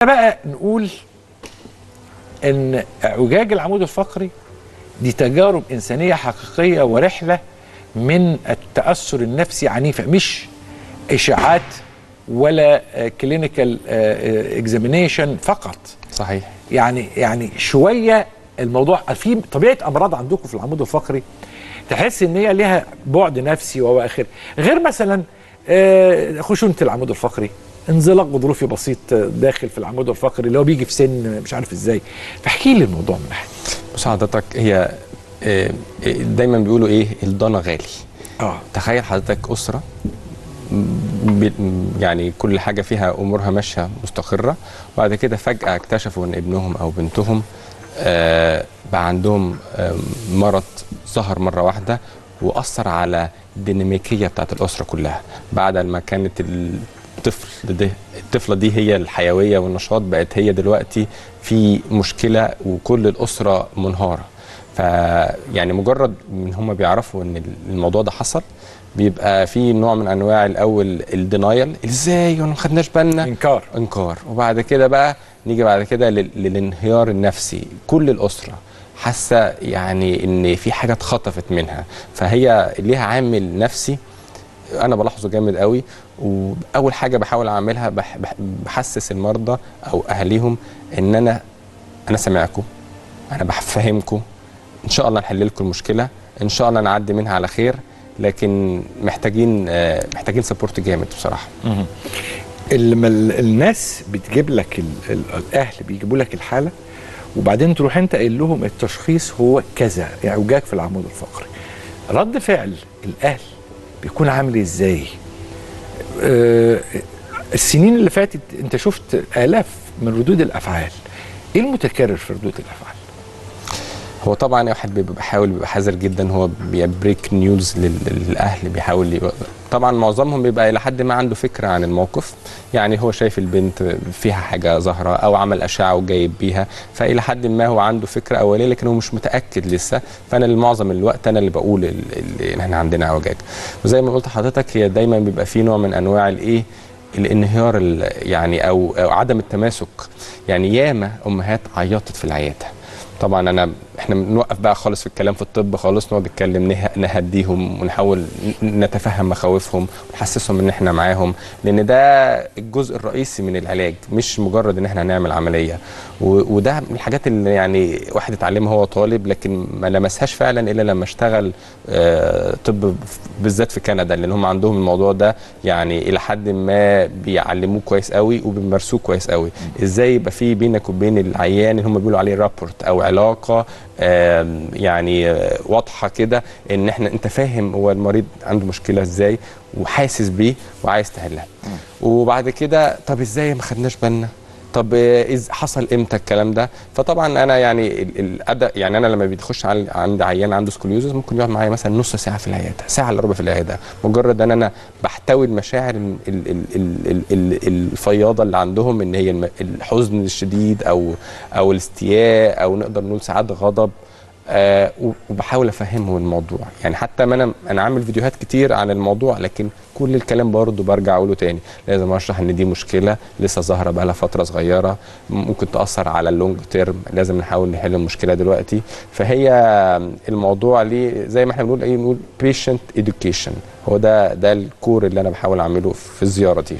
بقى نقول ان اعوجاج العمود الفقري دي تجارب انسانيه حقيقيه ورحله من التاثر النفسي عنيفه، مش اشاعات ولا كلينيكال اكزامينيشن فقط. صحيح. يعني شويه الموضوع في طبيعه امراض عندكم في العمود الفقري تحس ان هي ليها بعد نفسي واخر، غير مثلا خشونه العمود الفقري، انزلاق غضروفي بسيط داخل في العمود الفقري اللي هو بيجي في سن مش عارف ازاي. فاحكي لي الموضوع من ناحيه. بص حضرتك، هي دايما بيقولوا ايه؟ الضنا غالي. تخيل حضرتك اسره يعني كل حاجه فيها امورها ماشيه مستقره، وبعد كده فجاه اكتشفوا ان ابنهم او بنتهم بقى عندهم مرض ظهر مره واحده واثر على الديناميكيه بتاعت الاسره كلها. بعد ما كانت الطفله دي هي الحيويه والنشاط، بقت هي دلوقتي في مشكله وكل الاسره منهاره. فيعني مجرد ان هم بيعرفوا ان الموضوع ده حصل، بيبقى في نوع من انواع الاول الدينايل، ازاي ما خدناش بالنا، انكار. وبعد كده بقى نيجي بعد كده للانهيار النفسي. كل الاسره حاسه يعني ان في حاجه اتخطفت منها، فهي ليها عامل نفسي انا بلاحظه جامد قوي. واول حاجه بحاول اعملها بحسس المرضى او اهاليهم ان انا سامعكم، انا بفهمكم، ان شاء الله نحل لكم المشكله، ان شاء الله نعدي منها على خير، لكن محتاجين سبورت جامد بصراحه. الناس بتجيب لك الاهل بيجيبوا لك الحاله، وبعدين تروح انت قايل لهم التشخيص هو كذا، اعوجاج في العمود الفقري. رد فعل الاهل بيكون عامل ازاي؟ السنين اللي فاتت انت شفت آلاف من ردود الافعال، ايه المتكرر في ردود الافعال؟ هو طبعا واحد بيبقى حذر جدا، هو بيبريك نيوز للاهل، بيحاول طبعا معظمهم بيبقى الى حد ما عنده فكره عن الموقف، يعني هو شايف البنت فيها حاجه ظاهره او عمل اشعه وجايب بيها، فالى حد ما هو عنده فكره اوليه لكن هو مش متاكد لسه. فانا معظم الوقت انا اللي بقول ان احنا عندنا اعوجاج. وزي ما قلت لحضرتك، هي دايما بيبقى في نوع من انواع الانهيار يعني او عدم التماسك. يعني ياما امهات عيطت في العياده. طبعا احنا بنوقف بقى خالص في الكلام في الطب خالص، نقعد نتكلم نهديهم ونحاول نتفهم مخاوفهم ونحسسهم ان احنا معاهم، لان ده الجزء الرئيسي من العلاج، مش مجرد ان احنا هنعمل عمليه. وده من الحاجات اللي يعني واحد اتعلمها هو طالب، لكن ما لمسهاش فعلا الا لما اشتغل طب بالذات في كندا، لان هم عندهم الموضوع ده يعني الى حد ما بيعلموه كويس قوي وبيمارسوه كويس قوي. ازاي يبقى في بينك وبين العيان اللي هم بيقولوا عليه رابورت او علاقه يعني واضحه كده، ان انت فاهم هو المريض عنده مشكله ازاي وحاسس بيه وعايز تحلها. وبعد كده طب ازاي ما خدناش بالنا؟ طب حصل امتى الكلام ده؟ فطبعا انا يعني يعني انا لما بيخش عند عيان عنده سكوليوزس ممكن يقعد معايا مثلا نص ساعه في العياده، ساعه الا ربع في العياده، مجرد ان انا بحتوي المشاعر الفياضه اللي عندهم، ان هي الحزن الشديد او الاستياء او نقدر نقول ساعات غضب. وبحاول افهمهم الموضوع. يعني حتى ما انا عامل فيديوهات كتير عن الموضوع، لكن كل الكلام برضه برجع اقوله تاني، لازم اشرح ان دي مشكله لسه ظاهره بقى لها فتره صغيره، ممكن تاثر على اللونج تيرم، لازم نحاول نحل المشكله دلوقتي. فهي الموضوع ليه زي ما احنا بنقول نقول patient education، هو ده الكور اللي انا بحاول اعمله في الزياره دي.